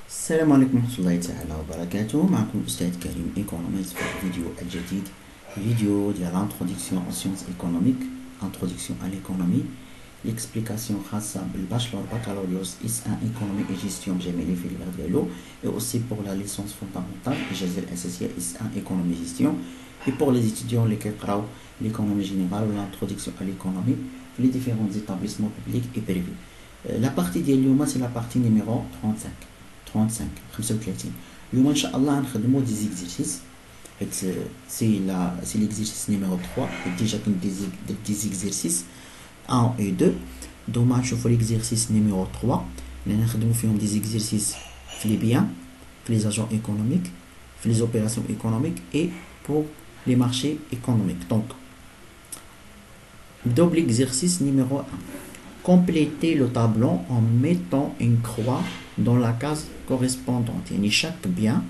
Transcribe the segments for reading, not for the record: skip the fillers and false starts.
السلام عليكم ورحمة الله تعالى وبركاته. معكم الأستاذ كريم إيكونوميست في الفيديو الجديد، فيديو ديال l'introduction aux sciences économiques، introduction à l'économie، l'explication خاصة بالباشلور بكالوريوس اس ان ايكونومي اي جيستيون جميعي في الغرب ديالو، et aussi pour la licence fondamentale الإجازة الأساسية اس ان ايكونومي جيستيون، et pour les étudiants اللي كيقراو l'économie générale ou l'introduction à l'économie في les différents établissements publics et privés. La partie ديال اليوم c'est la partie numéro 35 اليوم ان شاء الله غنخدمو دي زيكزيرسيس، حيت سي ليكزيرسيس نيميرو 3 ديجا كاين دي زيكزيرسيس 1 و 2. دوما نشوفو ليكزيرسيس نيميرو 3 اللي نخدمو فيهم دي زيكزيرسيس في لي بيان، في لي زاجون ايكونوميك، في لي زوبيراسيون ايكونوميك اي بور لي مارشي ايكونوميك. دونك نبداو بليكزيرسيس نيميرو 1. Complétez le tableau en mettant une croix dans la case correspondante. يعني chaque bien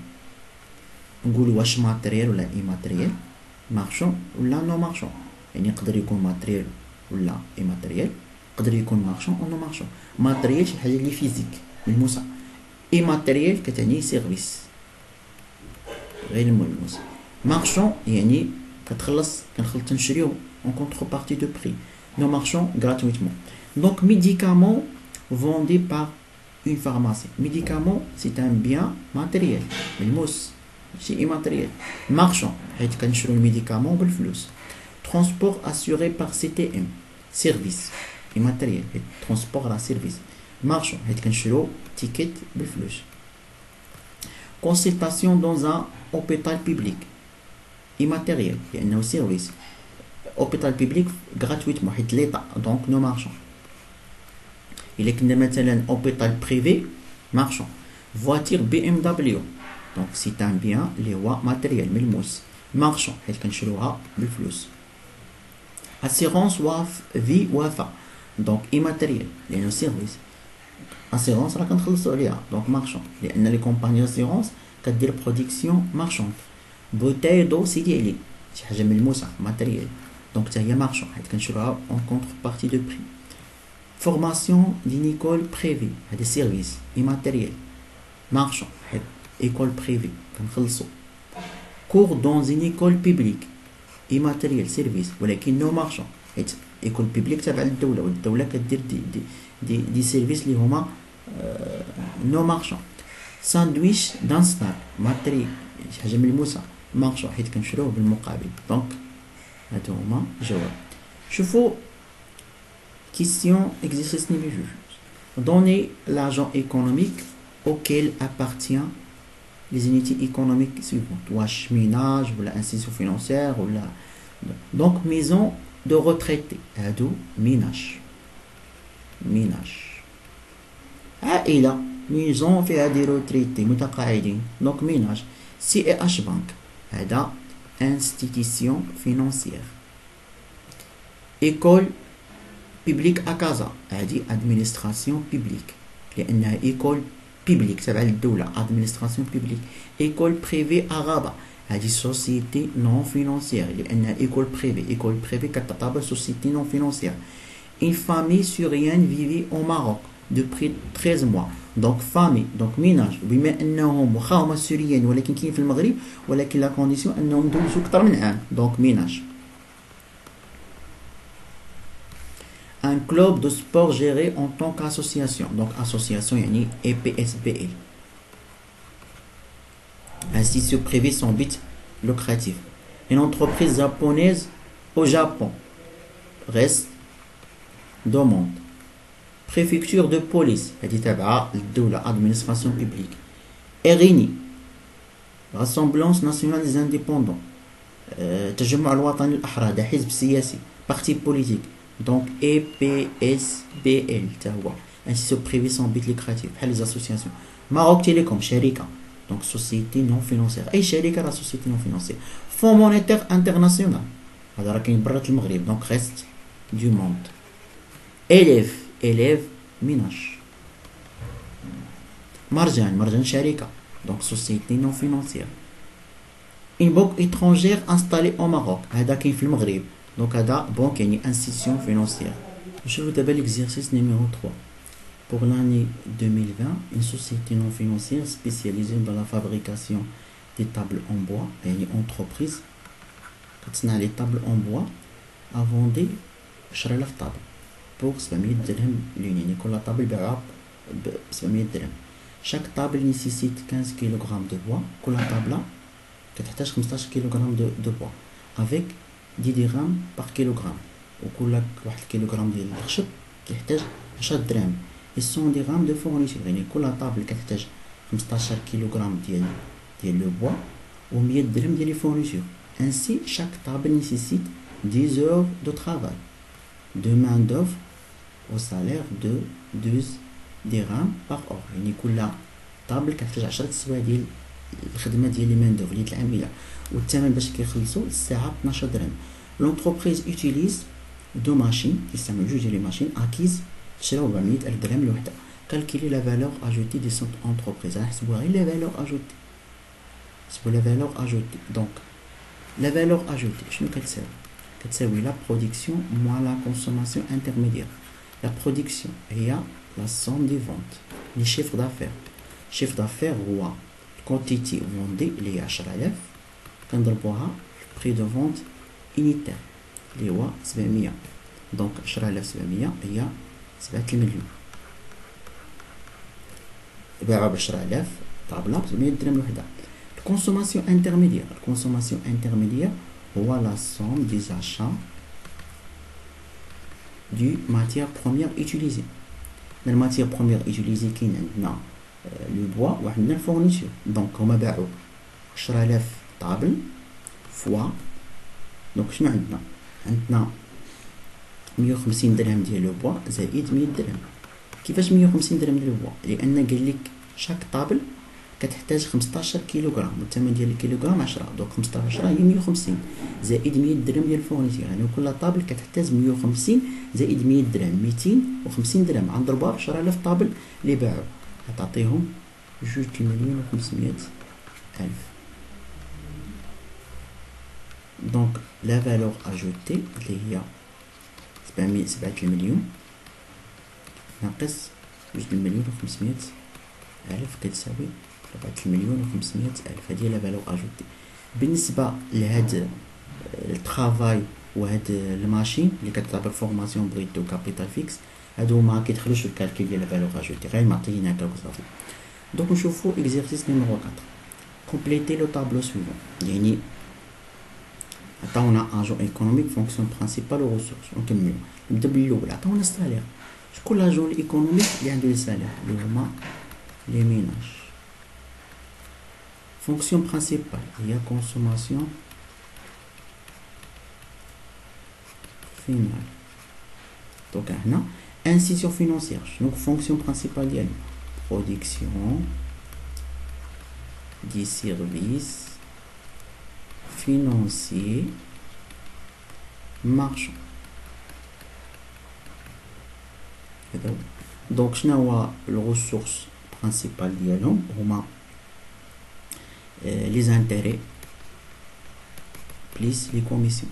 نقولوا واش ماتريال ولا immatériel، مارشون ولا نو مارشون. يعني يقدر يكون ماتريال ولا immatériel، يقدر يكون مارشون او نو مارشون. ماتريال شي حاجه اللي فيزيك ملموسه، immatériel كتعني سيرفيس غير ملموس. مارشون يعني كنخلط نشريو en contrepartie de prix. Nous marchons gratuitement. Donc, médicaments vendus par une pharmacie. Médicament, c'est un bien matériel. الملموس c'est immatériel. Marchand, حيت كنشرو الميديكامون بالفلوس. Transport assuré par CTM. Service immatériel. Transport à service. Marchand, حيت كنشرو ticket بالفلوس. Consultation dans un hôpital public. Immatériel. لأنه service. hôpital public gratuitement حيت l'État, donc nous marchons. Il est مثلا hôpital privé marchand. Voiture BMW, donc c'est un bien اللي هو matériel ملموس marchand حيت كنشروها بالفلوس. Assurance vie وفاة donc immatériel لأنه service. assurance راه كنخلصوا عليها donc marchand لأن لي كومباني assurance كدير production marchande. bouteille d'eau سيدي علي شي حاجة ملموسة matériel donc c'est un marchand حيت كنشروها en contrepartie de prix. Formation d'une école privée هذا service immatériel marchand حيت école privée كنخلصو. cours dans une école publique immatériel service ولكن no marchand حيت école publique تابعة للدولة والدولة كدير دي سيرفيس اللي هما no marchand. sandwich d'un snack matériel شي حاجة ملموسة marchand حيت كنشروه بالمقابل. donc هادو هما جواب. شوفوا question exercice numéro 2. Donnez l'argent économique auquel appartient les unités économiques suivantes. واش ménage ولا institution financière ولا donc maison de retraité هادو ménage عائلة maison فيها دي retraités متقاعدين donc ménage. CH bank هذا institution financière. école publique à Casa هذه administration publique لأنها école publique تبع للدولة administration publique. école privée à Rabat هذه société non financière لأنها école privée كتعتبر société non financière. une famille syrienne vivait au Maroc depuis 13 mois donc famille donc ménage بما أنهم واخا هما سوريين ولكن كاين في المغرب ولكن لا كونديسيون أنهم دوزو أكثر من عام donc ménage. un club de sport géré en tant qu'association donc association يعني EPSBL. institution privée sans but lucratif. une entreprise japonaise au Japon reste demande. préfecture de police هذه تابعة للدولة administration publique. RNI Rassemblance nationale des indépendants تجمع الوطني الأحرار هذا حزب سياسي parti politique donc EPSBL تا هو institution privée sans but lucratif بحال les associations. Maroc Télécom شركة donc société non financière أي شركة راه société non financière. Fonds monétaire international هذا راه كاين برا المغرب donc reste du monde. élève ménage. مرجان شركة donc société non financière. une banque étrangère installée au Maroc هذا كاين في المغرب donc هذا بنك يعني institution financière. نشوفو دابا l'exercice numéro 3. pour l'année 2020, une société non financière spécialisée dans la fabrication des tables en bois, et une entreprise qui a les tables en bois, a vendu 10,000 tables pour 700 dirhams l'une. كل table بيعها ب 700 dirhams. Chaque table nécessite 15 kg de bois. كل table كتحتاج 15 kg de bois avec 10 dirhams par kilogramme. وكل واحد الكيلوغرام ديال الخشب كيحتاج 10 دراهم. et 100 dirhams de fourniture. يعني كل طابل كتحتاج 15 كيلوغرام ديال لو بوا و 100 درهم ديال لي فورنيتور. ainsi chaque table nécessite 10 heures de travail de main d'œuvre au salaire de 12 dirhams par heure. يعني كل طابل كتحتاج 10 سوايع ديال الخدمه ديال لي مان دوف اللي العامله والثمن باش كيخلصوا الساعه 12 درهم. l'entreprise utilise deux machines كيستعملوا جوج ديال لي ماشين acquises شراو 400,000 درهم الوحده. calculer la valeur ajoutée de cette entreprise. نحسبوها غير la valeur ajoutée. نحسبوا la valeur ajoutée. donc la valeur ajoutée شنو كتساوي؟ كتساوي la production moins la consommation intermédiaire. la production هي la somme des ventes les chiffres d'affaires. chiffre d'affaires هو quantité vendue اللي هي 10,000 كنضربوها prix de vente unitaire اللي هو 700. دونك 10,700 هي 7 المليون. باعوا ب 10,000 طابلة ب 700 درهم الوحدة. الكونسوماسيون انترميديير. الكونسوماسيون انترميديير هو لا سوم دي زاشا دو ماتيير بروميير اوتيليزي. الماتيير بروميير اوتيليزي كاين عندنا لو بوا وعندنا الفورنيتور. دونك هما باعوا 10,000 طابل فوا. دونك شنو عندنا؟ عندنا 150 درهم ديال لو بوا زائد 100 درهم. كيفاش 150 درهم ديال البوا؟ لان قال لك شاك طابل كتحتاج 15 كيلوغرام والثمن ديال الكيلوغرام 10. دونك 15 هي 150 زائد 100 درهم ديال الفورنيتور. يعني كل طابل كتحتاج 150 زائد 100 درهم 250 درهم. غنضربوها ب 10,000 طابل اللي باعوا غتعطيهم 2,500,000. دونك لا فالور اجوتي اللي هي 7 المليون ناقص 2,500,000 كتساوي 4,500,000. هذه هي لا فالور اجوتي. بالنسبه لهاد الترافاي وهاد الماشين اللي كتعطي فورماسيون بريتو كابيتال فيكس هادو ما كيدخلوش في الكالكول ديال لا فالور اجوتي غير معطيين هكا وصافي. دونك نشوفوا اكزرسيس نيميرو 4. كومبليتي لو طابلو سويفون. يعني عطاونا اجون ايكونوميك فونكسيون برينسيبال و ريسورس. نكملو نبدا بالاول. عطاونا السالير. شكون لاجون الايكونوميك اللي عنده السالير؟ اللي هما لي ميناج. فونكسيون برينسيبال هي كونسوماسيون فينال. دونك هنا انستيتيون فينونسيير. شنو فونكسيون برينسيبال ديالنا؟ برودكسيون دي سيرفيس financier marchand. donc شنو هو الريسورس برينسيبال ديالهم؟ هما لي زانتيري بليس لي كوميسيون.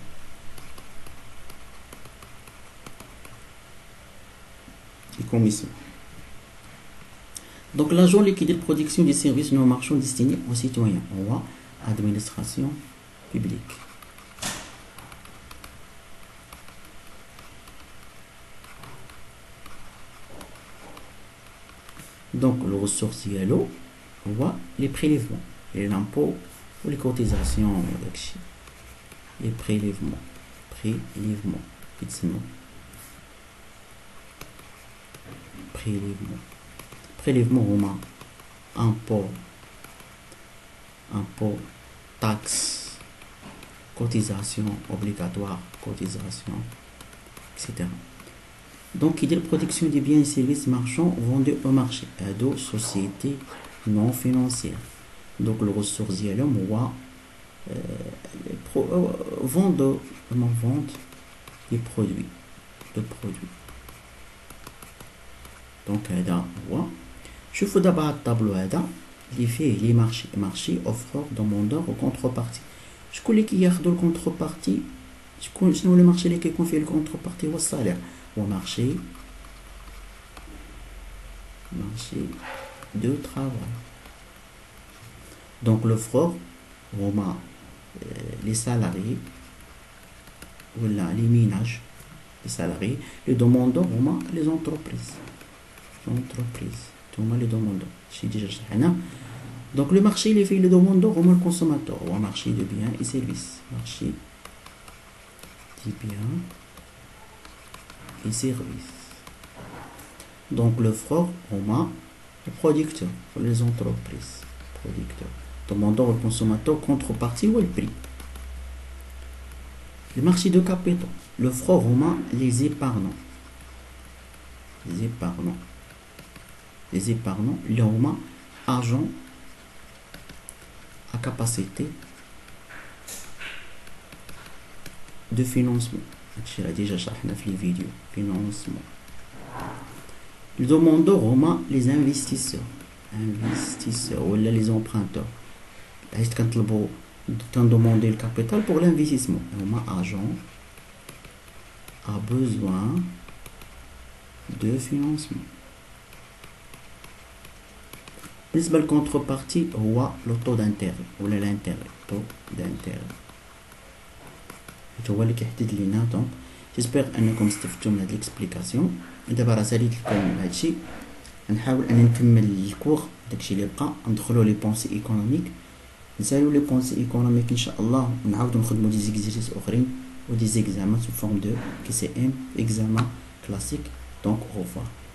donc l'agent اللي كيدير production des services non marchands destinés aux citoyens هو administration publique. donc le ressource ديالو هو les prélèvements les impôts ou les cotisations داكشي. les prélèvements يتسموا prélèvements هما impôts taxes cotisation obligatoire cotisation etc. donc il dit production des biens et services marchands vendus au marché à deux sociétés non financières. donc le ressource ديالهم هو vente des produits donc هذا هو. شوفوا دابا هاد الطابلو هذا اللي فيه لي مارشي اوفرور دوموندور و كونتربارتي. شكون اللي كياخذوا الكونتربارتي؟ شنو هو المارشي اللي كيكون فيه الكونتربارتي؟ هو الصالير. هو مارشي marché de travail. Donc l'offre هما les salariés ou les ménages, les salariés, les demandeurs هما les entreprises. هما les demandeurs. شي ديجا شرحنا. Donc le marché il est fait les demandeurs هما le consommateur, ou marché de biens et services. Marché des biens et services. Donc l'offre هما les producteurs, les entreprises. Producteurs. Demandeur au consommateur, contrepartie ou le prix. Le marché de capitaux, le front romain, les épargnants. Les épargnants, le romain, argent à capacité de financement. Je l'ai déjà fait dans les vidéos. Financement. Le demandeur romain, les investisseurs. Ou les emprunteurs. Quand demander le capital pour l'investissement, argent a besoin de financement. بالنسبة للcontrepartie هو le taux d'intérêt ولا l'intérêt, taux d'intérêt هو اللي كيحدد لينا. دونك جيسبر انكم استفدتوا من هاد ليكسبليكاسيون. دابا راه ساليت لكم هادشي، نحاول اني نكمل الكور داكشي اللي بقى، ندخلوا لي بونسي ايكونوميك، نساليو لي بونسي ايكونوميك ان شاء الله، ونعاودو نخدمو دي زيكزيرسيس اخرين و دي زيكزامان سو فورم دو كي سي ام اكزامان كلاسيك. دونك au revoir.